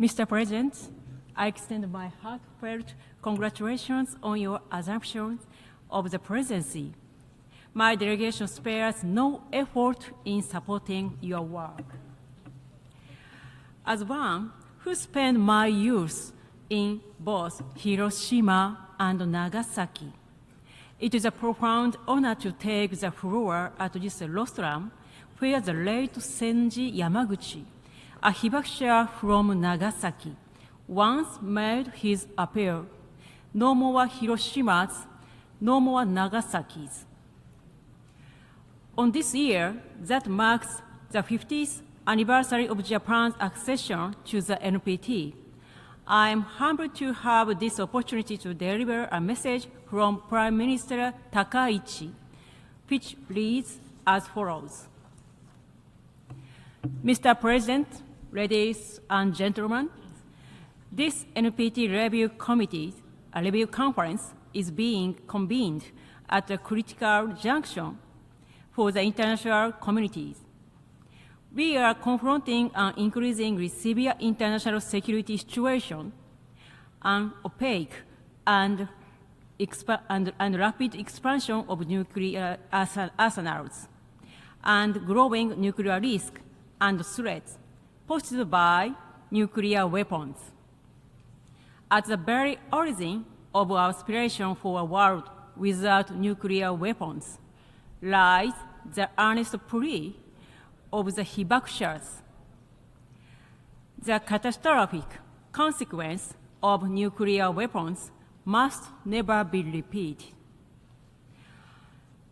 Mr. President, I extend my heartfelt congratulations on your assumption of the presidency. My delegation spares no effort in supporting your work. As one who spent my youth in both Hiroshima and Nagasaki, it is a profound honor to take the floor at this rostrum where the late Senji Yamaguchi, a hibakusha from Nagasaki, once made his appeal, "No more Hiroshimas, no more Nagasaki's." On this year, that marks the 50th anniversary of Japan's accession to the NPT, I am humbled to have this opportunity to deliver a message from Prime Minister Takaichi, which reads as follows. Mr. President, ladies and gentlemen, this NPT Review Conference is being convened at a critical junction for the international communities. We are confronting an increasingly severe international security situation, an opaque and rapid expansion of nuclear arsenals, and growing nuclear risk and threats posed by nuclear weapons. At the very origin of our aspiration for a world without nuclear weapons lies the earnest plea of the hibakushas. The catastrophic consequence of nuclear weapons must never be repeated.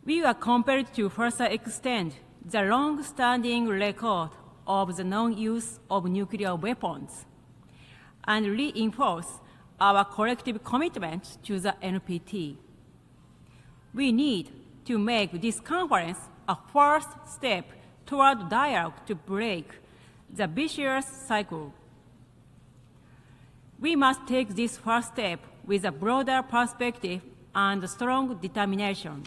We are compelled to further extend the long-standing record of the non-use of nuclear weapons and reinforce our collective commitment to the NPT. We need to make this conference a first step toward dialogue to break the vicious cycle. We must take this first step with a broader perspective and strong determination.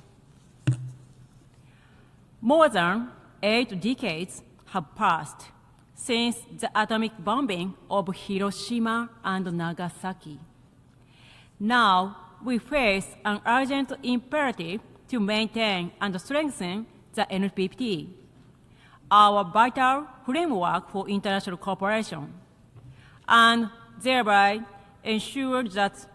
More than 8 decades have passed since the atomic bombing of Hiroshima and Nagasaki. Now we face an urgent imperative to maintain and strengthen the NPT, our vital framework for international cooperation, and thereby ensure that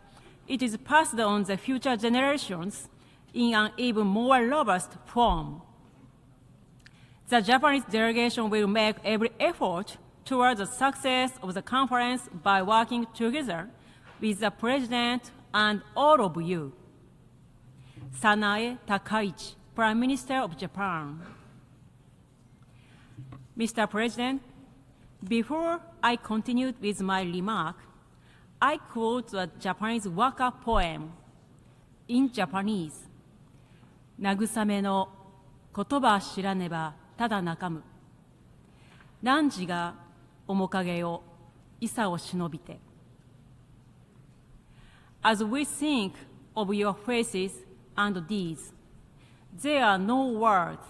it is passed on to future generations in an even more robust form. The Japanese delegation will make every effort towards the success of the conference by working together with the President and all of you. Sanae Takaichi, Prime Minister of Japan. Mr. President, before I continue with my remark, I quote the Japanese waka poem in Japanese. 慰めの言葉知らねばただ泣かむ。汝が面影をいさを忍びて。As we think of your faces and deeds, there are no words.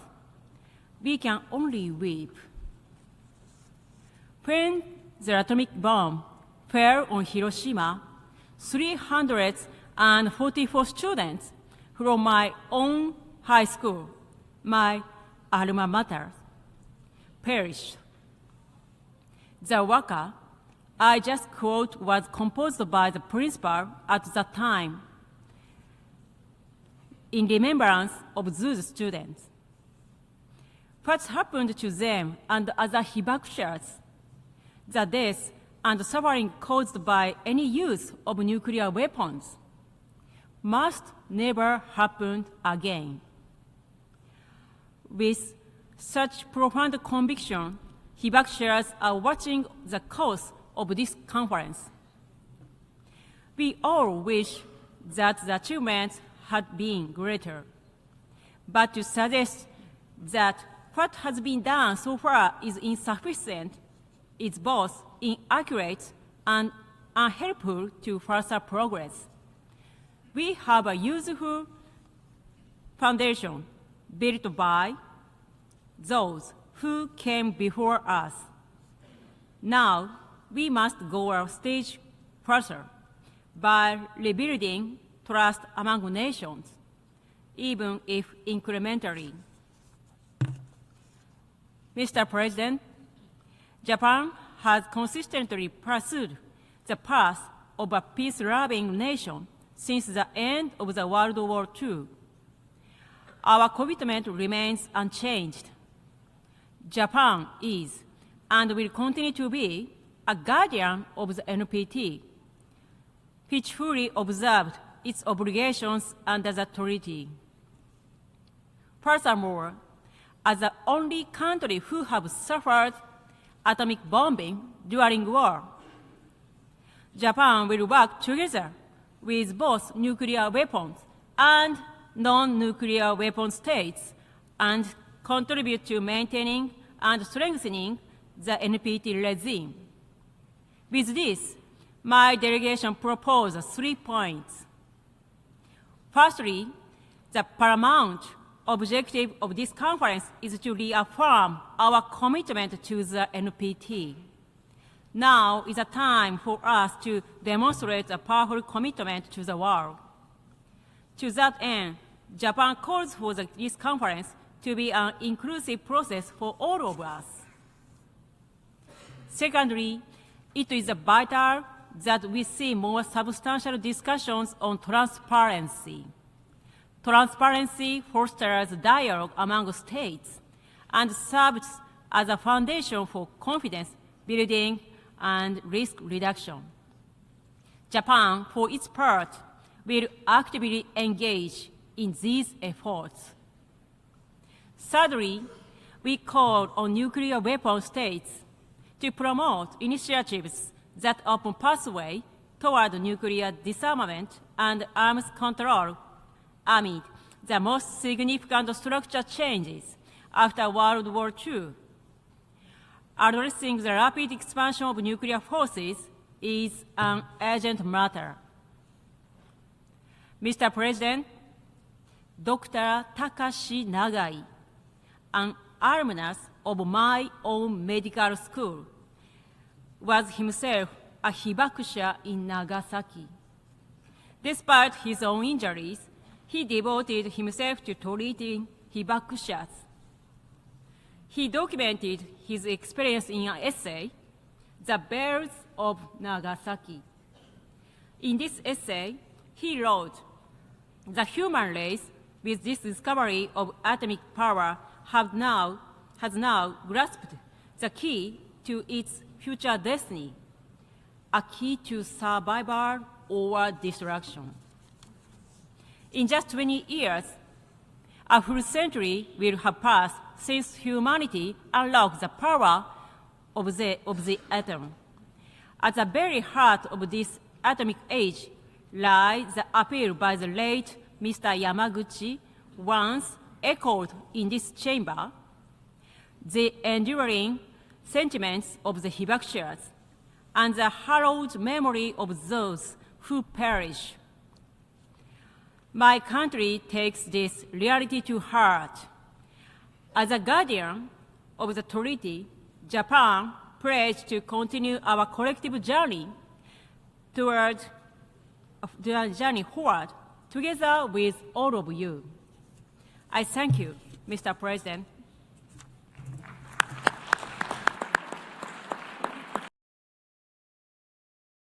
We can only weep. When the atomic bomb fell on Hiroshima, 344 students from my own high school, my alma mater, perished. The waka I just quote was composed by the principal at that time in remembrance of those students. What happened to them and other hibakushas, the death and suffering caused by any use of nuclear weapons, must never happen again. With such profound conviction, hibakushas are watching the course of this conference. We all wish that the achievements had been greater, but to suggest that what has been done so far is insufficient is both inaccurate and unhelpful to further progress. We have a useful foundation built by those who came before us. Now we must go a stage further by rebuilding trust among nations, even if incrementally. Mr. President, Japan has consistently pursued the path of a peace-loving nation since the end of the World War II. Our commitment remains unchanged. Japan is and will continue to be a guardian of the NPT, which fully observed its obligations under the treaty. Furthermore, as the only country who have suffered atomic bombing during war, Japan will work together with both nuclear weapons and non-nuclear weapon states and contribute to maintaining and strengthening the NPT regime. With this, my delegation proposes 3 points. Firstly, the paramount objective of this conference is to reaffirm our commitment to the NPT. Now is a time for us to demonstrate a powerful commitment to the world. To that end, Japan calls for this conference to be an inclusive process for all of us. Secondly, it is vital that we see more substantial discussions on transparency. Transparency fosters dialogue among states and serves as a foundation for confidence building and risk reduction. Japan, for its part, will actively engage in these efforts. Thirdly, we call on nuclear weapon states to promote initiatives that open pathway toward nuclear disarmament and arms control amid the most significant structure changes after World War II. Addressing the rapid expansion of nuclear forces is an urgent matter. Mr. President, Dr. Takashi Nagai, an alumnus of my own medical school, was himself a hibakusha in Nagasaki. Despite his own injuries, he devoted himself to treating hibakushas. He documented his experience in an essay, The Bells of Nagasaki. In this essay, he wrote, "The human race, with this discovery of atomic power, has now grasped the key to its future destiny, a key to survival or destruction." In just 20 years, a full century will have passed since humanity unlocked the power of the atom. At the very heart of this atomic age lies the appeal by the late Mr. Yamaguchi, once echoed in this chamber, the enduring sentiments of the hibakushas and the hallowed memory of those who perish. My country takes this reality to heart. As a guardian of the treaty, Japan pledged to continue our collective journey forward together with all of you. I thank you, Mr. President,